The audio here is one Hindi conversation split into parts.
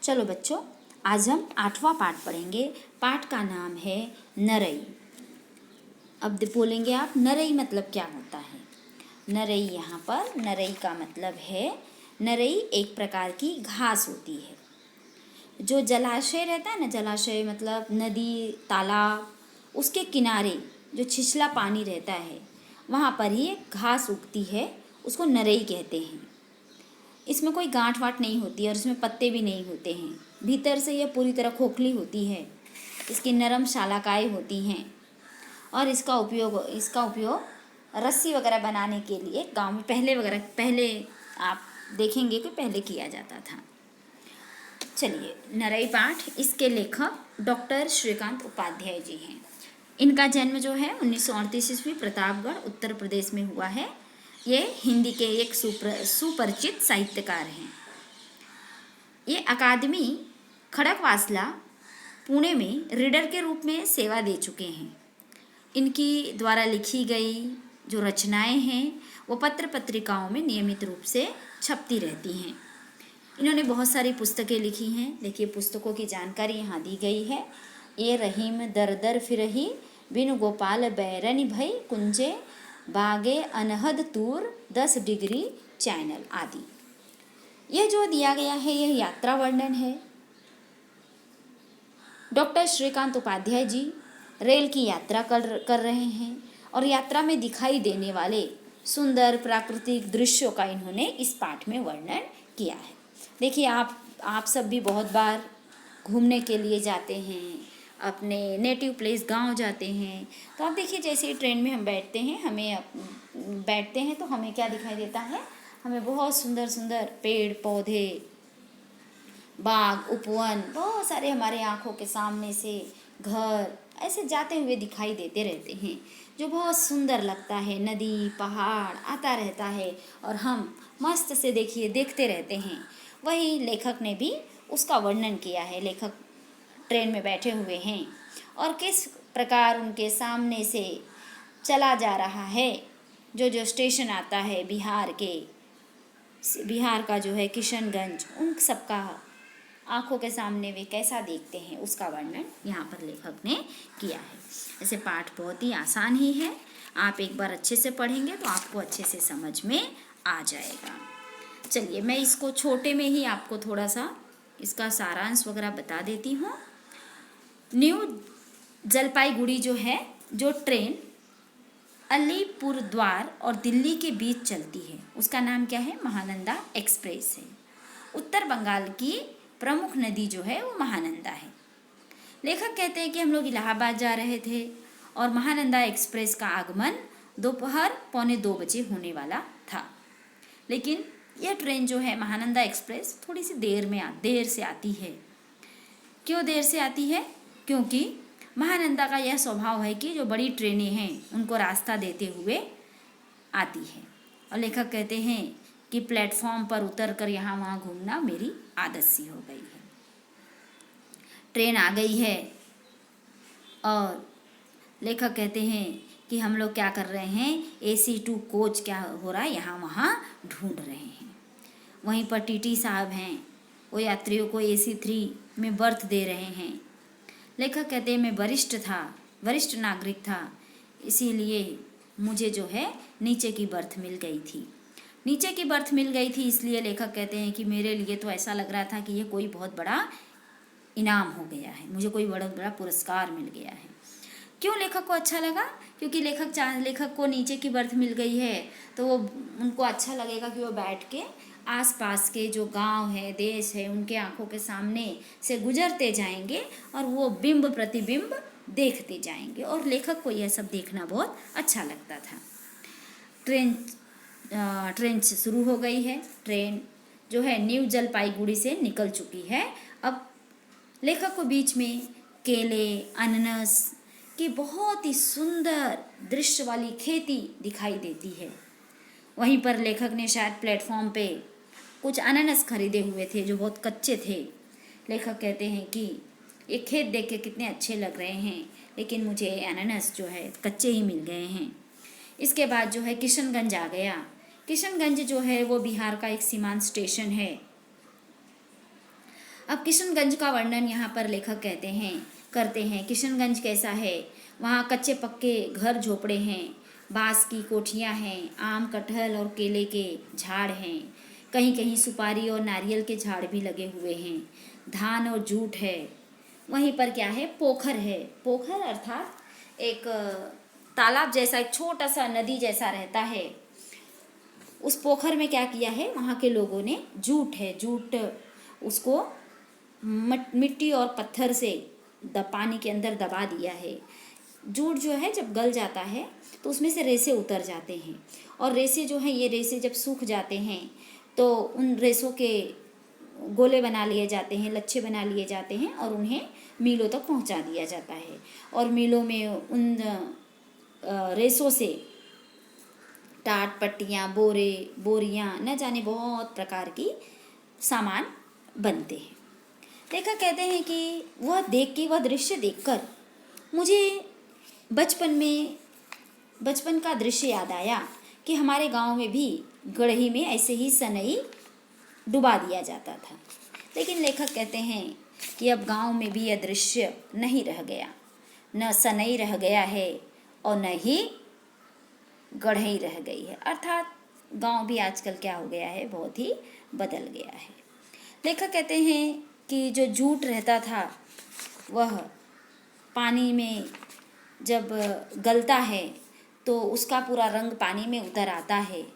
चलो बच्चों, आज हम 8वां पाठ पढ़ेंगे। पाठ का नाम है नरई। अब बोलेंगे आप, नरई मतलब क्या होता है? नरई, यहाँ पर नरई का मतलब है, नरई एक प्रकार की घास होती है। जो जलाशय रहता है ना, जलाशय मतलब नदी, तालाब, उसके किनारे जो छिछला पानी रहता है, वहाँ पर ही एक घास उगती है, उसको नरई कहते हैं। इसमें कोई गांठ वाट नहीं होती है और इसमें पत्ते भी नहीं होते हैं। भीतर से यह पूरी तरह खोखली होती है। इसकी नरम शालाकाएँ होती हैं और इसका उपयोग रस्सी वगैरह बनाने के लिए गांव में पहले आप देखेंगे कि पहले किया जाता था। चलिए, नरई पाठ, इसके लेखक डॉक्टर श्रीकांत उपाध्याय जी हैं। इनका जन्म जो है 1938 ईस्वी प्रतापगढ़ उत्तर प्रदेश में हुआ है। ये हिंदी के एक सुपरिचित साहित्यकार हैं। ये अकादमी खड़गवासला पुणे में रीडर के रूप में सेवा दे चुके हैं। इनकी द्वारा लिखी गई जो रचनाएं हैं वो पत्र पत्रिकाओं में नियमित रूप से छपती रहती हैं। इन्होंने बहुत सारी पुस्तकें लिखी हैं। देखिए, पुस्तकों की जानकारी यहाँ दी गई है। ये रहीम दर दर फिरही, बिन गोपाल बैरनि भई कुंजे, बागे अनहद तूर 10 डिग्री चैनल आदि। यह जो दिया गया है यह यात्रा वर्णन है। डॉक्टर श्रीकांत उपाध्याय जी रेल की यात्रा कर रहे हैं और यात्रा में दिखाई देने वाले सुंदर प्राकृतिक दृश्यों का इन्होंने इस पाठ में वर्णन किया है। देखिए, आप सब भी बहुत बार घूमने के लिए जाते हैं, अपने नेटिव प्लेस गांव जाते हैं। तो आप देखिए, जैसे ट्रेन में हम बैठते हैं तो हमें क्या दिखाई देता है? हमें बहुत सुंदर सुंदर पेड़ पौधे, बाग, उपवन, बहुत सारे हमारे आँखों के सामने से घर ऐसे जाते हुए दिखाई देते रहते हैं, जो बहुत सुंदर लगता है। नदी, पहाड़ आता रहता है और हम मस्त से देखते रहते हैं। वही लेखक ने भी उसका वर्णन किया है। लेखक ट्रेन में बैठे हुए हैं और किस प्रकार उनके सामने से चला जा रहा है। जो स्टेशन आता है बिहार का जो है किशनगंज, उन सबका आँखों के सामने वे कैसा देखते हैं उसका वर्णन यहाँ पर लेखक ने किया है। ऐसे पाठ बहुत ही आसान ही है। आप एक बार अच्छे से पढ़ेंगे तो आपको अच्छे से समझ में आ जाएगा। चलिए, मैं इसको छोटे में ही आपको थोड़ा सा इसका सारांश वगैरह बता देती हूँ। न्यू जलपाईगुड़ी जो है, जो ट्रेन अलीपुरद्वार और दिल्ली के बीच चलती है, उसका नाम क्या है? महानंदा एक्सप्रेस है। उत्तर बंगाल की प्रमुख नदी जो है वो महानंदा है। लेखक कहते हैं कि हम लोग इलाहाबाद जा रहे थे और महानंदा एक्सप्रेस का आगमन दोपहर 1:45 बजे होने वाला था। लेकिन यह ट्रेन जो है महानंदा एक्सप्रेस थोड़ी सी देर से आती है। क्यों देर से आती है? क्योंकि महानंदा का यह स्वभाव है कि जो बड़ी ट्रेनें हैं उनको रास्ता देते हुए आती है। और लेखक कहते हैं कि प्लेटफॉर्म पर उतरकर यहाँ वहाँ घूमना मेरी आदत सी हो गई है। ट्रेन आ गई है और लेखक कहते हैं कि हम लोग क्या कर रहे हैं, AC2 कोच क्या हो रहा है, यहाँ वहाँ ढूंढ रहे हैं। वहीं पर TT साहब हैं, वो यात्रियों को AC3 में बर्थ दे रहे हैं। लेखक कहते हैं मैं वरिष्ठ नागरिक था, इसीलिए मुझे जो है नीचे की बर्थ मिल गई थी। इसलिए लेखक कहते हैं कि मेरे लिए तो ऐसा लग रहा था कि ये कोई बहुत बड़ा इनाम हो गया है, मुझे कोई बड़ा पुरस्कार मिल गया है। क्यों लेखक को अच्छा लगा? क्योंकि लेखक को नीचे की बर्थ मिल गई है तो वो उनको अच्छा लगेगा कि वो बैठ के आसपास के जो गांव है, देश है, उनके आंखों के सामने से गुजरते जाएंगे और वो बिंब प्रतिबिंब देखते जाएंगे। और लेखक को यह सब देखना बहुत अच्छा लगता था। ट्रेन शुरू हो गई है। ट्रेन जो है न्यू जलपाईगुड़ी से निकल चुकी है। अब लेखक को बीच में केले, अनानास की बहुत ही सुंदर दृश्य वाली खेती दिखाई देती है। वहीं पर लेखक ने शायद प्लेटफॉर्म पे कुछ अनानास खरीदे हुए थे जो बहुत कच्चे थे। लेखक कहते हैं कि ये खेत देख के कितने अच्छे लग रहे हैं, लेकिन मुझे अनानास जो है कच्चे ही मिल गए हैं। इसके बाद जो है किशनगंज आ गया। किशनगंज जो है वो बिहार का एक सीमांत स्टेशन है। अब किशनगंज का वर्णन यहाँ पर लेखक करते हैं। किशनगंज कैसा है? वहाँ कच्चे पक्के घर झोपड़े हैं, बांस की कोठियाँ हैं, आम कटहल और केले के झाड़ हैं, कहीं कहीं सुपारी और नारियल के झाड़ भी लगे हुए हैं, धान और जूट है। वहीं पर क्या है? पोखर है। पोखर अर्थात एक तालाब जैसा, एक छोटा सा नदी जैसा रहता है। उस पोखर में क्या किया है? वहाँ के लोगों ने जूट उसको मिट्टी और पत्थर से पानी के अंदर दबा दिया है। जूट जो है जब गल जाता है तो उसमें से रेसे उतर जाते हैं, और रेसे जो हैं, ये रेसे जब सूख जाते हैं तो उन रेसों के गोले बना लिए जाते हैं, लच्छे बना लिए जाते हैं, और उन्हें मिलों तक पहुंचा दिया जाता है। और मिलों में उन रेसों से टाट, पट्टियाँ, बोरियाँ, न जाने बहुत प्रकार की सामान बनते हैं। लेखक कहते हैं कि वह दृश्य देखकर मुझे बचपन का दृश्य याद आया कि हमारे गांव में भी गढ़ही में ऐसे ही सनई डुबा दिया जाता था। लेकिन लेखक कहते हैं कि अब गांव में भी यह दृश्य नहीं रह गया, न सनई रह गया है और न ही गढ़ही रह गई है। अर्थात गांव भी आजकल क्या हो गया है? बहुत ही बदल गया है। लेखक कहते हैं कि जो जूट रहता था वह पानी में जब गलता है तो उसका पूरा रंग पानी में उतर आता है,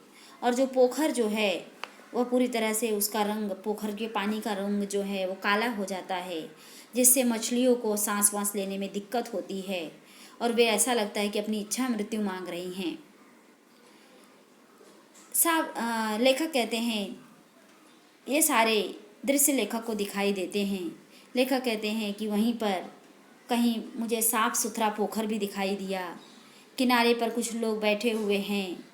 और जो पोखर जो है वह पूरी तरह से उसका रंग, पोखर के पानी का रंग जो है वो काला हो जाता है, जिससे मछलियों को सांस वांस लेने में दिक्कत होती है और वे ऐसा लगता है कि अपनी इच्छा मृत्यु मांग रही हैं। लेखक कहते हैं ये सारे दृश्य लेखक को दिखाई देते हैं। लेखक कहते हैं कि वहीं पर कहीं मुझे साफ सुथरा पोखर भी दिखाई दिया, किनारे पर कुछ लोग बैठे हुए हैं,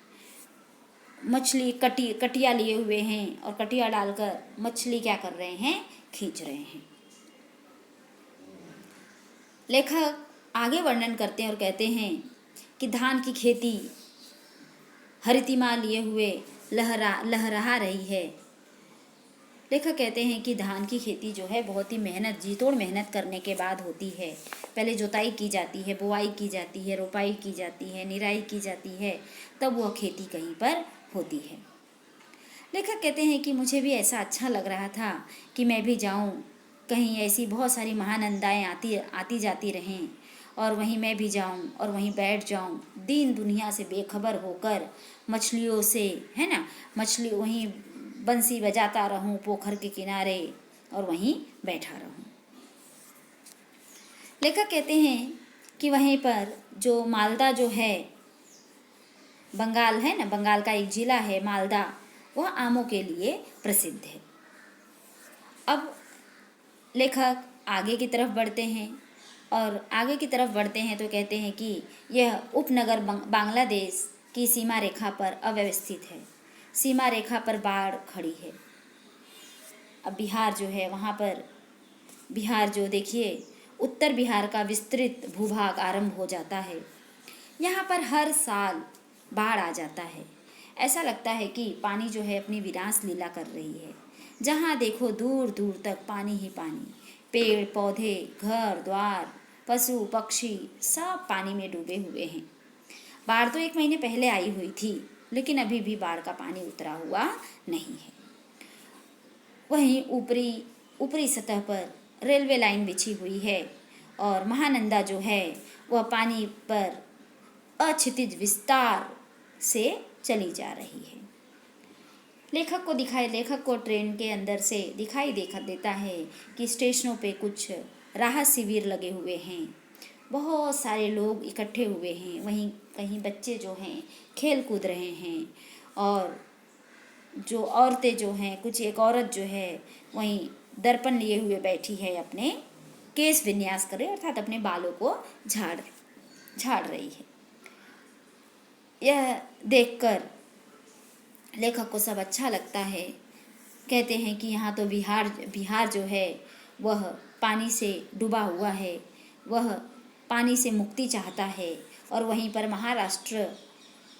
मछली कटिया लिए हुए हैं, और कटिया डालकर मछली क्या कर रहे हैं? खींच रहे हैं। लेखक आगे वर्णन करते हैं और कहते हैं कि धान की खेती हरितिमा लिए हुए लहरा रही है। लेखक कहते हैं कि धान की खेती जो है बहुत ही जी तोड़ मेहनत करने के बाद होती है। पहले जुताई की जाती है, बुआई की जाती है, रोपाई की जाती है, निराई की जाती है, तब वह खेती कहीं पर होती है। लेखक कहते हैं कि मुझे भी ऐसा अच्छा लग रहा था कि मैं भी जाऊं, कहीं ऐसी बहुत सारी महानंदाएँ आती जाती रहें, और वहीं मैं भी जाऊं और वहीं बैठ जाऊं, दीन दुनिया से बेखबर होकर मछलियों से, है ना, मछली वहीं बंसी बजाता रहूं पोखर के किनारे और वहीं बैठा रहूं। लेखक कहते हैं कि वहीं पर जो मालदा जो है, बंगाल है ना, बंगाल का एक जिला है मालदा, वह आमों के लिए प्रसिद्ध है। अब लेखक आगे की तरफ बढ़ते हैं, और आगे की तरफ बढ़ते हैं तो कहते हैं कि यह उपनगर बांग्लादेश की सीमा रेखा पर अव्यवस्थित है। सीमा रेखा पर बाढ़ खड़ी है। अब बिहार जो है, वहाँ पर बिहार जो देखिए, उत्तर बिहार का विस्तृत भूभाग आरंभ हो जाता है। यहाँ पर हर साल बाढ़ आ जाता है। ऐसा लगता है कि पानी जो है अपनी विनाश लीला कर रही है। जहाँ देखो दूर दूर तक पानी ही पानी, पेड़ पौधे, घर द्वार, पशु पक्षी सब पानी में डूबे हुए हैं। बाढ़ तो 1 महीने पहले आई हुई थी, लेकिन अभी भी बाढ़ का पानी उतरा हुआ नहीं है। वहीं ऊपरी सतह पर रेलवे लाइन बिछी हुई है, और महानंदा जो है वह पानी पर अक्षितिज विस्तार से चली जा रही है। लेखक को ट्रेन के अंदर से दिखाई देता है कि स्टेशनों पे कुछ राहत शिविर लगे हुए हैं, बहुत सारे लोग इकट्ठे हुए हैं। वहीं कहीं बच्चे जो हैं खेल कूद रहे हैं, और जो औरतें जो हैं, कुछ एक औरत जो है वहीं दर्पण लिए हुए बैठी है, अपने केश विन्यास करे, अर्थात अपने बालों को झाड़ रही है। यह देखकर लेखक को सब अच्छा लगता है। कहते हैं कि यहाँ तो बिहार जो है वह पानी से डूबा हुआ है, वह पानी से मुक्ति चाहता है, और वहीं पर महाराष्ट्र,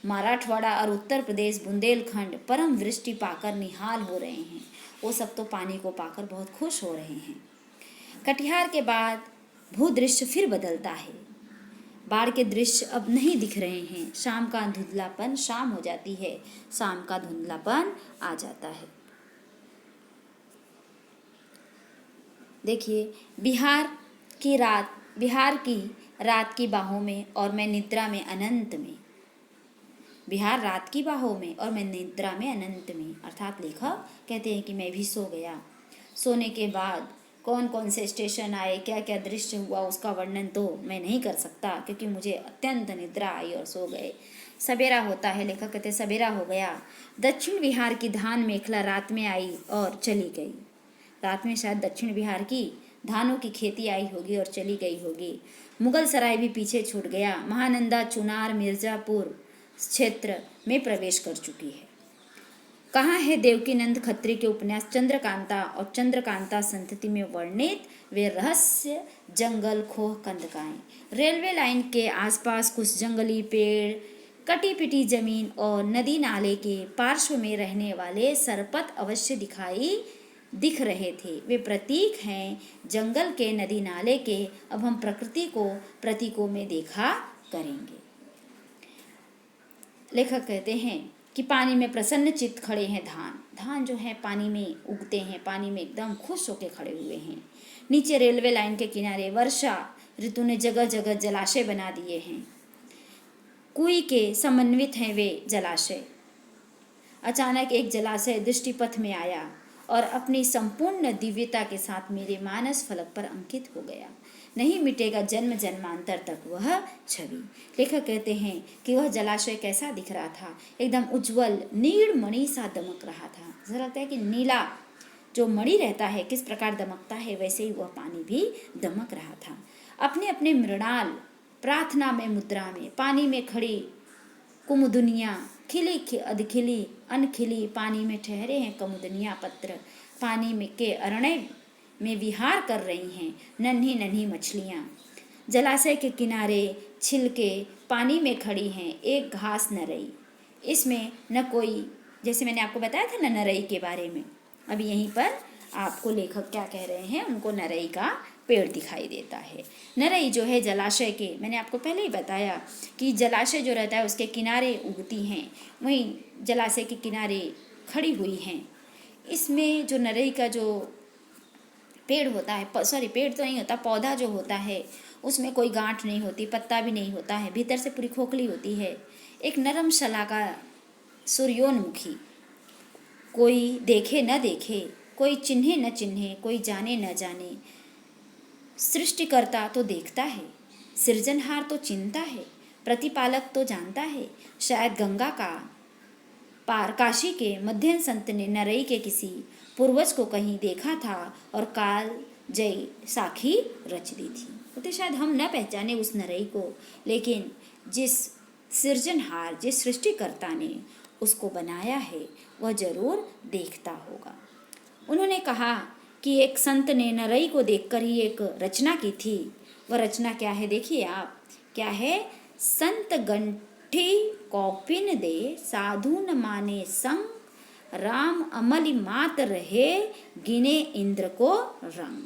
मराठवाड़ा और उत्तर प्रदेश, बुंदेलखंड परम वृष्टि पाकर निहाल हो रहे हैं, वो सब तो पानी को पाकर बहुत खुश हो रहे हैं। कटिहार के बाद भूदृश्य फिर बदलता है। बाढ़ के दृश्य अब नहीं दिख रहे हैं। शाम का धुंधलापन, शाम हो जाती है, शाम का धुंधलापन आ जाता है। देखिए, बिहार की रात की बाहों में और मैं निद्रा में अनंत में। बिहार रात की बाहों में और मैं निद्रा में अनंत में, अर्थात लेखक कहते हैं कि मैं भी सो गया। सोने के बाद कौन कौन से स्टेशन आए, क्या क्या दृश्य हुआ, उसका वर्णन तो मैं नहीं कर सकता, क्योंकि मुझे अत्यंत निद्रा आई और सो गए। सवेरा होता है, लेखक कहते सवेरा हो गया। दक्षिण बिहार की धान मेखला रात में आई और चली गई। रात में शायद दक्षिण बिहार की धानों की खेती आई होगी और चली गई होगी। मुगल सराय भी पीछे छूट गया। महानंदा चुनार मिर्जापुर क्षेत्र में प्रवेश कर चुकी है। कहाँ है देवकीनंद खत्री के उपन्यास चंद्रकांता और चंद्रकांता संतति में वर्णित वे रहस्य जंगल खोह कंदकाएं। रेलवे लाइन के आसपास कुछ जंगली पेड़, कटी पिटी जमीन और नदी नाले के पार्श्व में रहने वाले सरपत अवश्य दिख रहे थे। वे प्रतीक हैं जंगल के, नदी नाले के। अब हम प्रकृति को प्रतीकों में देखा करेंगे। लेखक कहते हैं कि पानी में प्रसन्न चित्त खड़े हैं धान जो है पानी में उगते हैं, पानी में एकदम खुश होकर खड़े हुए हैं। नीचे रेलवे लाइन के किनारे वर्षा ऋतु ने जगह जगह जलाशय बना दिए हैं। कुएं के समन्वित हैं वे जलाशय। अचानक एक जलाशय दृष्टिपथ में आया और अपनी संपूर्ण दिव्यता के साथ मेरे मानस फलक पर अंकित हो गया। नहीं मिटेगा जन्म जन्मांतर तक वह छवि। लेखक कहते हैं कि वह जलाशय कैसा दिख रहा था, एकदम उज्जवल नील मणि सा दमक रहा था। ऐसा लगता है कि नीला जो मणि रहता है किस प्रकार दमकता है, वैसे ही वह पानी भी दमक रहा था। अपने अपने मृणाल प्रार्थना में मुद्रा में पानी में खड़ी कुमुदनियाँ खिली अधखिली अनखिली पानी में ठहरे हैं। कुमुदनियाँ पत्र पानी में के अरण्य में विहार कर रही हैं। नन्ही नन्ही मछलियाँ जलाशय के किनारे छिलके पानी में खड़ी हैं। एक घास नरई, इसमें न कोई, जैसे मैंने आपको बताया था ना नरई के बारे में, अभी यहीं पर आपको लेखक क्या कह रहे हैं, उनको नरई का पेड़ दिखाई देता है। नरई जो है जलाशय के, मैंने आपको पहले ही बताया कि जलाशय जो रहता है उसके किनारे उगती हैं, वहीं जलाशय के किनारे खड़ी हुई हैं। इसमें जो नरई का जो पेड़ होता है, पेड़ तो नहीं होता, पौधा जो होता है उसमें कोई गांठ नहीं होती, पत्ता भी नहीं होता है, भीतर से पूरी खोखली होती है। एक नरम शलाका सूर्योन्मुखी, कोई देखे न देखे, कोई चिन्हे न चिन्हे, कोई जाने न जाने, सृष्टिकर्ता तो देखता है, सृजनहार तो चिंता है, प्रतिपालक तो जानता है। शायद गंगा का पार काशी के मध्यम संत ने नरई के किसी पूर्वज को कहीं देखा था और काल जय साखी रच दी थी। तो शायद हम न पहचाने उस नरई को, लेकिन जिस सृजनहार, जिस सृष्टिकर्ता ने उसको बनाया है वह जरूर देखता होगा। उन्होंने कहा कि एक संत ने नरई को देखकर ही एक रचना की थी। वह रचना क्या है देखिए आप, क्या है? संत गंठी कौपिन दे, साधु न माने संग, राम अमलि मात रहे, गिने इंद्र को रंग।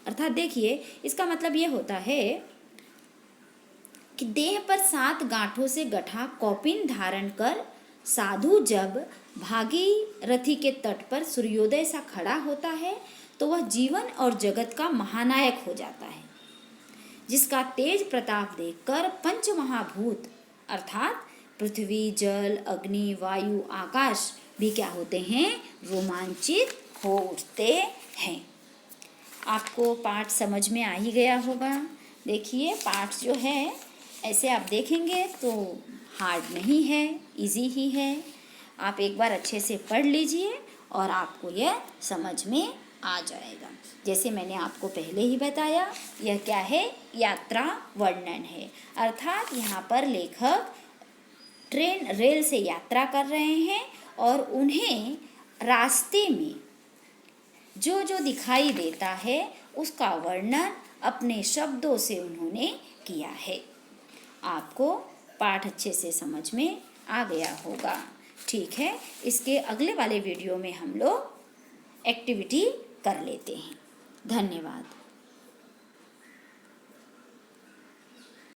अर्थात देखिए, इसका मतलब ये होता है कि देह पर 7 गांठों से गठा कौपिन धारण कर साधु जब भागीरथी के तट पर सूर्योदय सा खड़ा होता है तो वह जीवन और जगत का महानायक हो जाता है, जिसका तेज प्रताप देखकर पंच महाभूत अर्थात पृथ्वी, जल, अग्नि, वायु, आकाश भी क्या होते हैं? रोमांचित हो उठते हैं। आपको पाठ समझ में आ ही गया होगा। देखिए, पाठ जो है ऐसे आप देखेंगे तो हार्ड नहीं है, इजी ही है। आप एक बार अच्छे से पढ़ लीजिए और आपको यह समझ में आ जाएगा। जैसे मैंने आपको पहले ही बताया, यह क्या है? यात्रा वर्णन है। अर्थात यहाँ पर लेखक रेल से यात्रा कर रहे हैं और उन्हें रास्ते में जो जो दिखाई देता है उसका वर्णन अपने शब्दों से उन्होंने किया है। आपको पाठ अच्छे से समझ में आ गया होगा। ठीक है, इसके अगले वाले वीडियो में हम लोग एक्टिविटी कर लेते हैं। धन्यवाद।